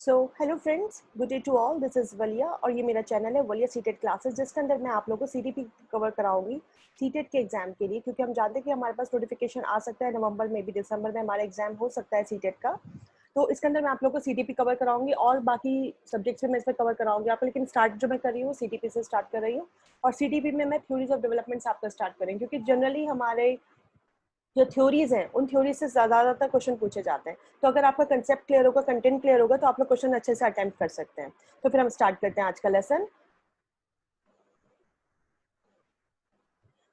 So hello friends, good day to all. This is Walia और ये मेरा चैनल है वलिया सीटेट क्लासेस, जिसके अंदर मैं आप लोगों को सीटीपी कवर कराऊंगी सीटेट के एग्जाम के लिए, क्योंकि हम जानते हैं कि हमारे पास नोटिफिकेशन आ सकता है नवंबर में भी, दिसंबर में हमारा एग्जाम हो सकता है सीटेट का। तो इसके अंदर मैं आप लोगों को सीटीपी कवर कराऊंगी और बाकी सब्जेक्ट्स भी मैं इसमें कवर कराऊंगी आपको, लेकिन स्टार्ट जो मैं कर रही हूँ सीटीपी से स्टार्ट कर रही हूँ। और सीटीपी में मैं थ्योरीज ऑफ डेवलपमेंट्स आपका स्टार्ट करेंगे, क्योंकि जनरली हमारे जो थ्योरीज हैं उन थ्योरी से ज़्यादातर क्वेश्चन पूछे जाते हैं। तो अगर आपका कंसेप्ट क्लियर होगा, कंटेंट क्लियर होगा, तो आप लोग क्वेश्चन अच्छे से अटेम्प्ट कर सकते हैं। तो फिर हम स्टार्ट करते हैं आज का लेसन।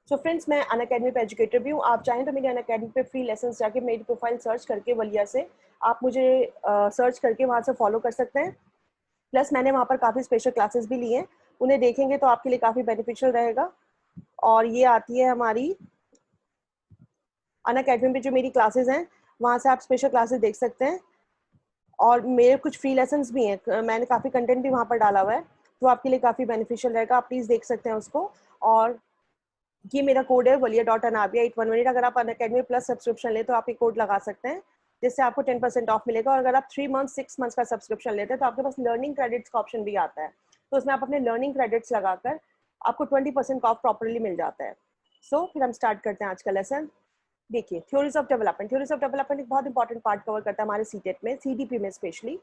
सो फ्रेंड्स, मैं अनअकैडमी पे एजुकेटर भी हूँ। आप चाहें तो मेरी अनअकैडमी पे फ्री लेसन जाके मेरी प्रोफाइल सर्च करके वलिया से आप मुझे सर्च करके वहाँ से फॉलो कर सकते हैं। प्लस मैंने वहाँ पर काफ़ी स्पेशल क्लासेस भी ली हैं, उन्हें देखेंगे तो आपके लिए काफ़ी बेनिफिशियल रहेगा। और ये आती है हमारी अनअकैडमी पे जो मेरी क्लासेस हैं, वहाँ से आप स्पेशल क्लासेस देख सकते हैं। और मेरे कुछ फ्री लेसन्स भी हैं, मैंने काफ़ी कंटेंट भी वहाँ पर डाला हुआ है, तो आपके लिए काफ़ी बेनिफिशियल रहेगा। आप प्लीज़ देख सकते हैं उसको। और ये मेरा कोड है walia.anabia811। अगर आप अनअकैडमी प्लस सब्सक्रिप्शन ले तो आप ये कोड लगा सकते हैं, जिससे आपको 10% ऑफ मिलेगा। और अगर आप 3 मंथ 6 मंथ्स का सब्सक्रिप्शन लेते हैं तो आपके पास लर्निंग क्रेडिट्स का ऑप्शन भी आता है, तो उसमें आप अपने लर्निंग क्रेडिट्स लगाकर आपको 20% ऑफ प्रॉपरली मिल जाता है। सो फिर हम स्टार्ट करते हैं आज का लेसन। देखिए, theories of development. Theories of development एक बहुत इंपॉर्टेंट पार्ट कवर करता है हमारे सीटेट में, सीडीपी में स्पेशली।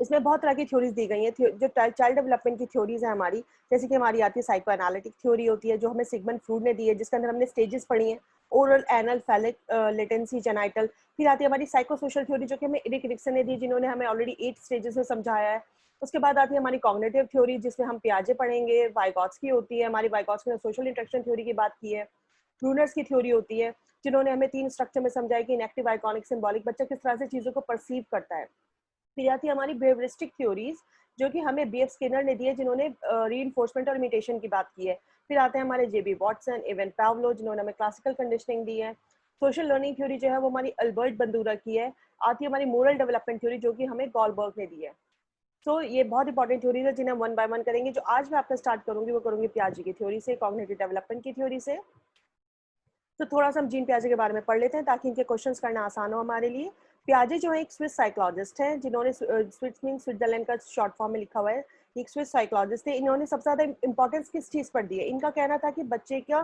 इसमें बहुत तरह की थ्योरीज दी गई हैं। जो चाइल्ड डेवलपमेंट की थ्योरीज है हमारी, जैसे कि हमारी आती है साइको एनालिटिक थ्योरी होती है, जो हमें सिगमंड फ्रूड ने दी है, जिसके अंदर हमने स्टेजेस पढ़ी हैं: oral, anal, phallic, latency, genital. फिर आती है हमारी साइको सोशल थ्योरी, जो कि हमें एरिक एरिक्सन ने दी, जिन्होंने हमें ऑलरेडी 8 स्टेजेस में समझाया है। उसके बाद आती है हमारी कॉग्निटिव थ्योरी, जिसमें हम पियाजे पढ़ेंगे। वाइगॉट्स्की होती है हमारी, वाइगॉट्स्की ने सोशल इंटरेक्शन थ्योरी की बात की है। ब्रूनर्स की थ्योरी होती है, जिन्होंने हमें 3 स्ट्रक्चर में समझाया कि इनेक्टिव, आइकॉनिक, सिंबॉलिक, बच्चा किस तरह से चीज़ों को परसीव करता है। फिर आती है हमारी बिहेवियरिस्टिक थ्योरीज, जो कि हमें बीएफ स्किनर ने दी है, जिन्होंने रीइंफोर्समेंट और इमिटेशन की बात की है। फिर आते हैं हमारे जेबी वॉटसन, इवन पावलो, जिन्होंने हमें क्लासिकल कंडीशनिंग दी है। सोशल लर्निंग थ्योरी जो है वो हमारी अल्बर्ट बंदूरा की है। आती है हमारी मोरल डेवलपमेंट थ्योरी, जो कि हमें गॉलबर्ग ने दी है। तो ये बहुत इंपॉर्टेंट थ्योरीज है, जिन्हें हम वन बाय वन करेंगे। जो आज मैं आपका स्टार्ट करूंगी वो करूंगी पियाजे की थ्योरी से, कॉग्निटिव डेवलपमेंट की थ्योरी से। तो थोड़ा सा हम जीन पियाजे के बारे में पढ़ लेते हैं, ताकि इनके क्वेश्चंस करना आसान हो हमारे लिए। पियाजे जो है एक स्विस साइकोलॉजिस्ट हैं, जिन्होंने स्विस मीन स्विट्जरलैंड का शॉर्ट फॉर्म में लिखा हुआ है। एक स्विस साइकोलॉजिस्ट थे। इन्होंने सबसे ज़्यादा इंपॉर्टेंस किस चीज़ पर दी है? इनका कहना था कि बच्चे का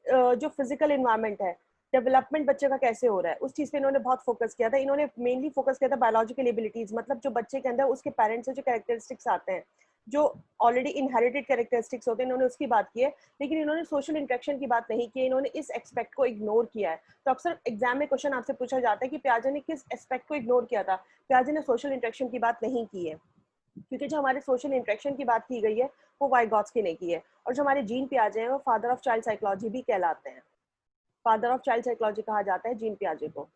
जो फिजिकल इन्वायरमेंट है, डेवलपमेंट बच्चे का कैसे हो रहा है, उस चीज़ पे इन्होंने बहुत फोकस किया था। इन्होंने मेनली फोकस किया था बायोलॉजिकल एबिलिटीज़, मतलब जो बच्चे के अंदर उसके पेरेंट्स से जो कैरेक्टरिस्टिक्स आते हैं, जो ऑलरेडी इनहेरिटेड कैरेक्टरिस्टिक्स होते हैं, इन्होंने उसकी बात की है। लेकिन इन्होंने सोशल इंटरेक्शन की बात नहीं की है, इन्होंने इस एक्सपेक्ट को इग्नोर किया है। तो अक्सर एग्जाम में क्वेश्चन आपसे पूछा जाता है कि पियाजे ने किस एस्पेक्ट को इग्नोर किया था। पियाजे ने सोशल इंटरेक्शन की बात नहीं की है, क्योंकि जो हमारे सोशल इंटरेक्शन की बात की गई है वो वाइगॉट्स्की ने की है। और जो हमारे जीन पियाजे हैं वो फादर ऑफ चाइल्ड साइकोलॉजी भी कहलाते हैं। फादर ऑफ चाइल्ड साइकोलॉजी कहा जाता है जीन पियाजे को।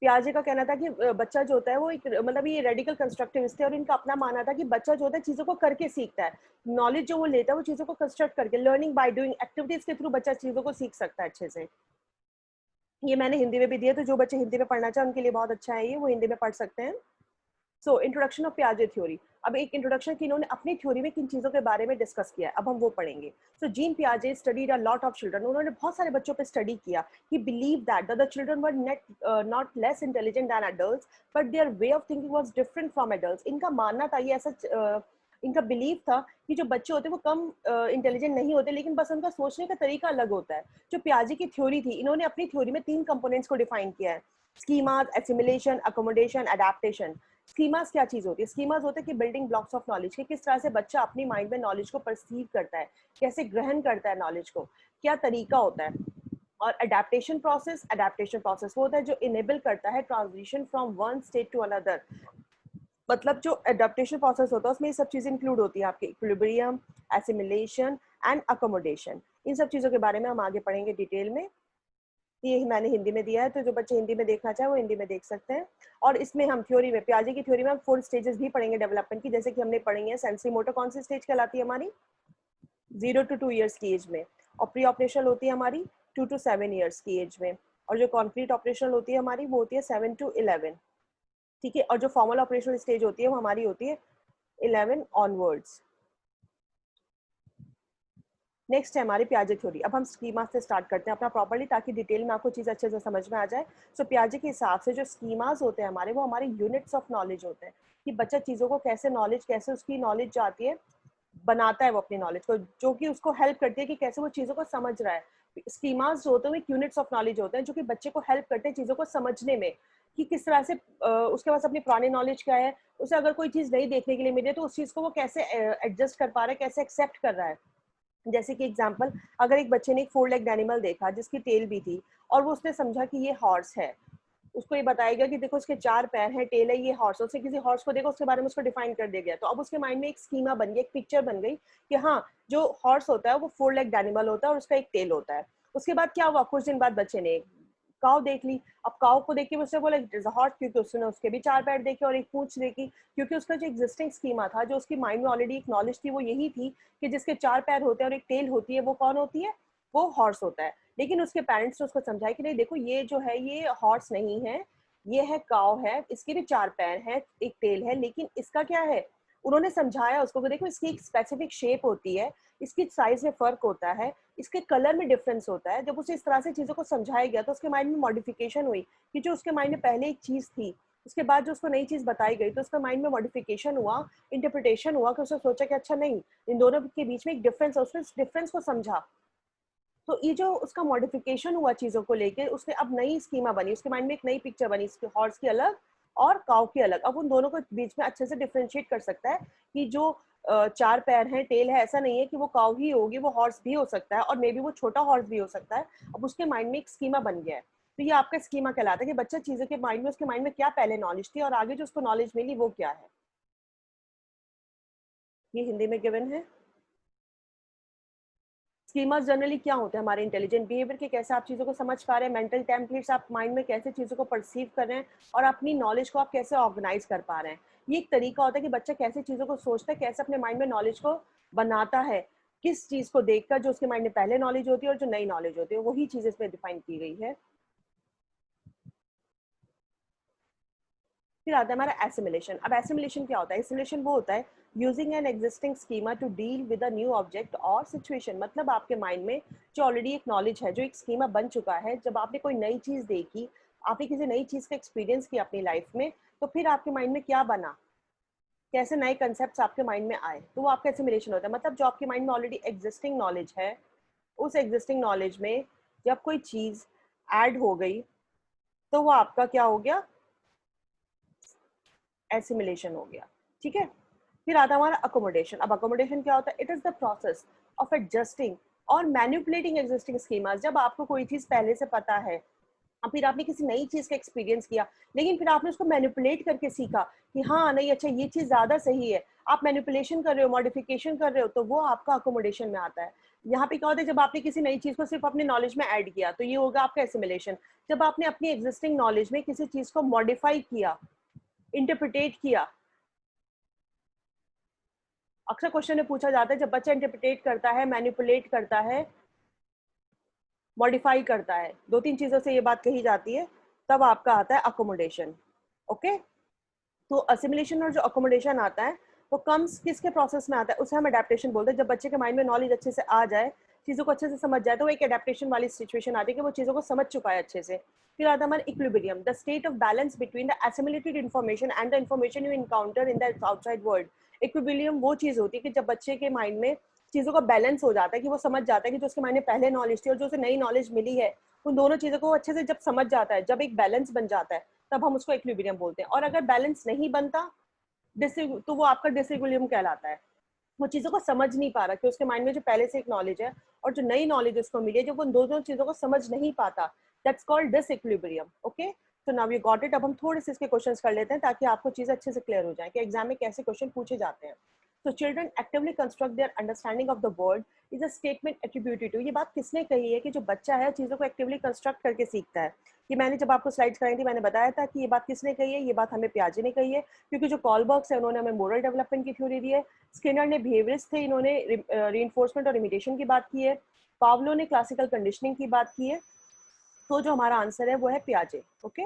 पियाजे का कहना था कि बच्चा जो होता है वो एक, मतलब ये रेडिकल कंस्ट्रक्टिविस्ट थे, और इनका अपना मानना था कि बच्चा जो होता है चीज़ों को करके सीखता है। नॉलेज जो वो लेता है वो चीज़ों को कंस्ट्रक्ट करके, लर्निंग बाय डूइंग एक्टिविटीज के थ्रू बच्चा चीज़ों को सीख सकता है अच्छे से। ये मैंने हिंदी में भी दिया, तो जो बच्चे हिंदी में पढ़ना चाहे उनके लिए बहुत अच्छा है, ये वो हिंदी में पढ़ सकते हैं। सो इंट्रोडक्शन ऑफ पियाजे थ्योरी। अब एक इंट्रोडक्शन की इन्होंने अपनी थ्योरी में किन चीज़ों के बारे में डिस्कस किया है, अब हम वो पढ़ेंगे। सो जीन पियाजे studied a lot of children. उन्होंने बहुत सारे बच्चों पे स्टडी किया। He believe that the children were not less intelligent than adults, but their way of thinking was different from adults. इनका मानना था, ये ऐसा इनका बिलीव था कि जो बच्चे होते हैं वो कम इंटेलिजेंट नहीं होते, लेकिन बस उनका सोचने का तरीका अलग होता है। जो पियाजे की थ्योरी थी, इन्होंने अपनी थ्योरी में 3 कंपोनेंट्स को डिफाइन किया है: schemas, assimilation, accommodation, adaptation. Schemas क्या चीज होती है? स्कीमास होते हैं कि बिल्डिंग ब्लॉक्स ऑफ नॉलेज, के किस तरह से बच्चा अपनी माइंड में नॉलेज को परसीव करता है, कैसे ग्रहण करता है नॉलेज को, क्या तरीका होता है। और अडेप्टेशन प्रोसेस वो होता है जो इनेबल करता है transition from one state to another. मतलब जो अडेप्टेशन प्रोसेस होता है उसमें ये सब चीजें इंक्लूड होती है, आपके इक्विलिब्रियम, एसिमिलेशन एंड अकोमोडेशन। इन सब चीजों के बारे में हम आगे पढ़ेंगे डिटेल में। ये मैंने हिंदी में दिया है, तो जो बच्चे हिंदी में देखना चाहे वो हिंदी में देख सकते हैं। और इसमें हम थ्योरी में, पियाजे की थ्योरी में हम 4 स्टेजेस भी पढ़ेंगे डेवलपमेंट की, जैसे कि हमने पढ़ी है सेंसरी मोटर। कौन सी स्टेज कहलाती है हमारी? 0 to 2 ईयर्स की एज में। और प्री ऑपरेशनल होती है हमारी 2 to 7 ईयर्स की एज में। और जो कॉन्क्रीट ऑपरेशनल होती है हमारी वो होती है 7 to 11। ठीक है। और जो फॉर्मल ऑपरेशनल स्टेज होती है वो हमारी होती है 11 ऑनवर्ड्स। नेक्स्ट है हमारी पियाजे थ्योरी। अब हम स्कीमा से स्टार्ट करते हैं अपना प्रॉपर्ली, ताकि डिटेल में आपको चीज़ अच्छे से समझ में आ जाए। सो पियाजे के हिसाब से जो स्कीमाज होते हैं हमारे, वो हमारे यूनिट्स ऑफ नॉलेज होते हैं कि बच्चा चीज़ों को कैसे नॉलेज, कैसे उसकी नॉलेज जो आती है बनाता है वो अपनी नॉलेज को, जो कि उसको हेल्प करती है कि कैसे वो चीज़ों को समझ रहा है। स्कीमाज जो होते हैं वो यूनिट्स ऑफ नॉलेज होते हैं जो कि बच्चे को हेल्प करते हैं चीज़ों को समझने में, कि किस तरह से उसके पास अपनी पुरानी नॉलेज क्या है, उसे अगर कोई चीज़ नहीं देखने के लिए मिले तो उस चीज़ को वो कैसे एडजस्ट कर पा रहा है, कैसे एक्सेप्ट कर रहा है। जैसे कि एग्जाम्पल, अगर एक बच्चे ने एक 4 लेग्ड एनिमल देखा जिसकी टेल भी थी, और वो उसने समझा कि ये हॉर्स है, उसको ये बताया गया कि देखो इसके 4 पैर हैं, टेल है, ये हॉर्स। उसने किसी हॉर्स को देखा, उसके बारे में उसको डिफाइन कर दिया गया, तो अब उसके माइंड में एक स्कीमा बन गई, एक पिक्चर बन गई कि हाँ, जो हॉर्स होता है वो 4 लेग्ड एनिमल होता है और उसका एक टेल होता है। उसके बाद क्या हुआ, कुछ दिन बाद बच्चे ने काव देख ली। अब काव को देख के उसने बोला इट इज अ हॉर्स, क्योंकि उसने उसके भी 4 पैर देखे और एक पूंछ देखी, क्योंकि उसका जो एग्जिस्टिंग स्कीमा था, जो उसकी माइंड में ऑलरेडी एक नॉलेज थी, वो यही थी कि जिसके 4 पैर होते हैं और एक टेल होती है, वो कौन होती है, वो हॉर्स होता है। लेकिन उसके पेरेंट्स ने उसको समझाया कि नहीं देखो, ये जो है ये हॉर्स नहीं है, ये है काव है, इसके भी 4 पैर हैं, एक टेल है, लेकिन इसका क्या है, उन्होंने समझाया उसको कि देखो इसकी एक स्पेसिफिक शेप होती है, इसकी साइज में फर्क होता है, इसके कलर में डिफरेंस होता है। जब उसे इस तरह से चीजों को समझाया गया तो उसके माइंड में मॉडिफिकेशन हुई, कि जो उसके माइंड में पहले एक चीज थी, उसके बाद जो उसको नई चीज बताई गई, तो उसके माइंड में मॉडिफिकेशन हुआ, इंटरप्रिटेशन हुआ, कि उसने सोचा कि अच्छा नहीं, इन दोनों के बीच में एक डिफरेंस है, उसने इस डिफरेंस को समझा। तो ये जो उसका मॉडिफिकेशन हुआ चीजों को लेके, उसने अब नई स्कीमा बनी, उसके माइंड में एक नई पिक्चर बनी, इसके हॉर्स की अलग और काउ की अलग। अब उन दोनों को बीच में अच्छे से डिफ्रेंशिएट कर सकता है कि जो 4 पैर हैं, टेल है, ऐसा नहीं है कि वो काउ ही होगी, वो हॉर्स भी हो सकता है, और मे बी वो छोटा हॉर्स भी हो सकता है। अब उसके माइंड में एक स्कीमा बन गया है। तो ये आपका स्कीमा कहलाता है कि बच्चा चीजों के माइंड में, उसके माइंड में क्या पहले नॉलेज थी और आगे जो उसको नॉलेज मिली वो क्या है। ये हिंदी में गिवन है। स्कीमास जनरली क्या होते हैं, हमारे इंटेलिजेंट बिहेवियर के, कैसे आप चीज़ों को समझ पा रहे हैं, मेंटल टेम्पलेट्स आप माइंड में कैसे चीज़ों को परसीव कर रहे हैं, और अपनी नॉलेज को आप कैसे ऑर्गेनाइज कर पा रहे हैं। ये एक तरीका होता है कि बच्चा कैसे चीज़ों को सोचता है, कैसे अपने माइंड में नॉलेज को बनाता है, किस चीज़ को देखकर, जो उसके माइंड में पहले नॉलेज होती है और जो नई नॉलेज होती है, वही चीज़ इसमें डिफाइन की गई है। फिर आता है हमारा एसिमिलेशन। अब एसिमिलेशन क्या होता है, एसिमिलेशन वो होता है using an existing schema to deal with a new object और सिचुएशन। मतलब आपके माइंड में जो ऑलरेडी एक नॉलेज है, जो एक स्कीमा बन चुका है, जब आपने कोई नई चीज देखी, आपने किसी नई चीज का एक्सपीरियंस किया अपनी लाइफ में, तो फिर आपके माइंड में क्या बना, कैसे नए कंसेप्ट आपके माइंड में आए, तो वो आपका एसिमिलेशन होता है। मतलब जो आपके माइंड में ऑलरेडी एग्जिस्टिंग नॉलेज है, उस एग्जिस्टिंग नॉलेज में जब कोई चीज ऐड हो गई, तो वो आपका क्या हो गया, एसिमिलेशन हो गया। ठीक है। फिर आता है हमारा अकोमोडेशन। अब अकोमोडेशन क्या होता है, it is the process of adjusting और मैनिपुलेटिंग एग्जिस्टिंग स्कीमास। जब आपको कोई चीज पहले से पता है, और फिर आपने किसी नई चीज का एक्सपीरियंस किया, लेकिन फिर आपने उसको मैनिपुलेट करके सीखा कि हाँ नहीं, अच्छा ये चीज ज्यादा सही है, आप मैनिपुलेशन कर रहे हो, मॉडिफिकेशन कर रहे हो, तो वो आपका अकोमोडेशन में आता है। यहाँ पे क्या होता है, जब आपने किसी नई चीज को सिर्फ अपने नॉलेज में ऐड किया, तो ये होगा आपका एसिमिलेशन। जब आपने अपनी एग्जिस्टिंग नॉलेज में किसी चीज को मॉडिफाई किया, इंटरप्रिटेट किया, अक्सर क्वेश्चन में पूछा जाता है, जब बच्चा इंटरप्रिटेट करता है, मैनिपुलेट करता है, मॉडिफाई करता है, 2-3 चीजों से ये बात कही जाती है, तब आपका आता है अकोमोडेशन। ओके। तो असिमिलेशन और जो अकोमोडेशन आता है, वो कम्स किसके प्रोसेस में आता है, उसे हम अडेप्टेशन बोलते हैं। जब बच्चे के माइंड में नॉलेज अच्छे से आ जाए, चीज़ों को अच्छे से समझ जाए, तो वो एक अडेप्टेशन वाली सिचुएशन आती है कि वो चीज़ों को समझ चुका है अच्छे से। फिर आता है हमारा equilibrium, the state of balance between the assimilated information and the information you encounter in the outside world. Equilibrium वो चीज़ होती है कि जब बच्चे के माइंड में चीज़ों का बैलेंस हो जाता है, कि वो समझ जाता है कि जो उसके माइंड में पहले नॉलेज थी और जो उसे नई नॉलेज मिली है, उन दोनों चीज़ों को अच्छे से जब समझ जाता है, जब एक बैलेंस बन जाता है, तब हम उसको इक्विलिब्रियम बोलते हैं। और अगर बैलेंस नहीं बनता, तो वो आपका डिसइक्विलिब्रियम कहलाता है। वो चीज़ों को समझ नहीं पा रहा, कि उसके माइंड में जो पहले से एक नॉलेज है और जो नई नॉलेज उसको मिली है, जब वो दोनों चीज़ों को समझ नहीं पाता, दैट्स कॉल्ड डिसइक्विलिब्रियम। ओके। तो नाउ यू गॉट इट। अब हम थोड़े से इसके क्वेश्चंस कर लेते हैं, ताकि आपको चीज़ें अच्छे से क्लियर हो जाए कि एग्जाम में कैसे क्वेश्चन पूछे जाते हैं। तो children actively construct their understanding of the world is a statement attributed to. ये बात किसने कही है, कि जो बच्चा है चीज़ों को एक्टिवली कंस्ट्रक्ट करके सीखता है। ये मैंने जब आपको स्लाइड्स कराई थी, मैंने बताया था कि ये बात किसने कही है, ये बात हमें पियाजे ने कही है, क्योंकि जो कॉलबर्ग्स है उन्होंने हमें मोरल डेवलपमेंट की थ्योरी दी है, स्किनर ने बिहेवियरिस्ट थे, इन्होंने रीइंफोर्समेंट और इमिटेशन की बात की है, पावलो ने क्लासिकल कंडीशनिंग की बात की है। तो जो हमारा आंसर है वो है पियाजे। ओके।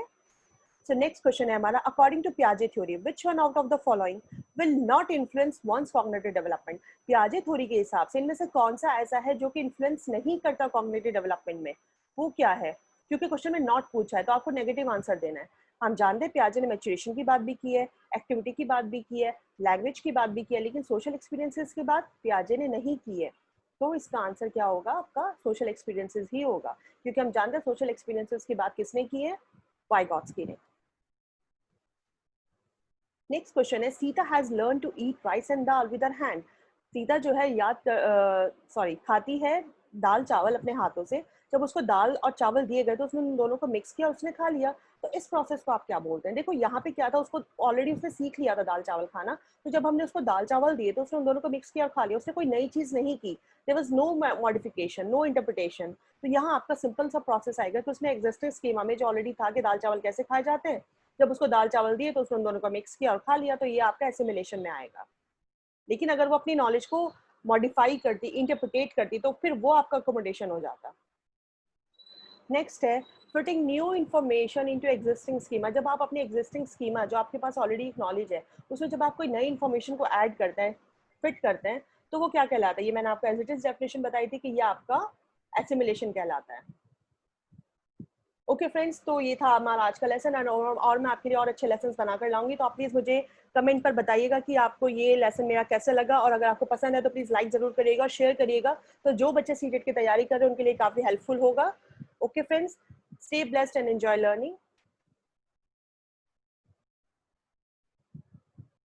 सो नेक्स्ट क्वेश्चन है हमारा, अकॉर्डिंग टू पियाजे theory which one out of the following will not influence one's cognitive development. पियाजे थ्योरी के हिसाब से इनमें से कौन सा ऐसा है जो कि इन्फ्लुएंस नहीं करता कॉग्निटिव डेवलपमेंट में, वो क्या है? क्योंकि क्वेश्चन में नॉट पूछा है तो आपको नेगेटिव आंसर देना है। हम जानते हैं पियाजे ने मैच्योरेशन की बात भी की है, एक्टिविटी की बात भी की है, लैंग्वेज की बात भी की है, लेकिन सोशल एक्सपीरियंसेस की बात पियाजे ने नहीं की है। तो इसका आंसर क्या होगा आपका? सोशल एक्सपीरियंसेस ही होगा, क्योंकि हम जानते हैं सोशल एक्सपीरियंसेस की बात किसने की है? वाइगॉट्स्की ने। नेक्स्ट क्वेश्चन है, Sita has learn to eat rice and dal with her hand. Sita जो है खाती है दाल चावल अपने हाथों से। जब उसको दाल और चावल दिए गए तो उसने उन दोनों को मिक्स किया, उसने खा लिया। तो इस प्रोसेस को आप क्या बोलते हैं? देखो यहाँ पे क्या था, उसको ऑलरेडी उसने सीख लिया था दाल चावल खाना, तो जब हमने उसको दाल चावल दिए तो उसने उन दोनों को मिक्स किया और खा लिया। उसने कोई नई चीज नहीं की, there was no modification, no interpretation. तो यहाँ आपका सिंपल सा प्रोसेस आएगा कि उसने एग्जिस्टिंग स्कीमा में जो ऑलरेडी था कि दाल चावल कैसे खाए जाते हैं, जब उसको दाल चावल दिए तो उसने उन दोनों को मिक्स किया और खा लिया, तो ये आपका एसिमिलेशन में आएगा। लेकिन अगर वो अपनी नॉलेज को मॉडिफाई करती, इंटरप्रिटेट करती, तो फिर वो आपका अकोमोडेशन हो जाता। नेक्स्ट है, fitting new information into existing schema. जब आप अपनी एग्जिस्टिंग स्कीमा, जो आपके पास ऑलरेडी एक नॉलेज है, उसमें जब आप कोई नई इन्फॉर्मेशन को ऐड करते हैं, फिट करते हैं, तो वो क्या कहलाता है? ये मैंने आपको एज इट इज डेफिनेशन बताई थी कि ये आपका एसिमिलेशन कहलाता है। ओके फ्रेंड्स, तो ये था हमारा आज का लेसन, और मैं आपके लिए और अच्छे लेसन बनाकर लाऊंगी। तो आप प्लीज़ मुझे कमेंट पर बताइएगा कि आपको ये लेसन मेरा कैसे लगा, और अगर आपको पसंद है तो प्लीज़ लाइक ज़रूर करिएगा और शेयर करिएगा, तो जो बच्चे सीटेट की तैयारी कर रहे हैं उनके लिए काफ़ी हेल्पफुल होगा। Okay friends, stay blessed and enjoy learning.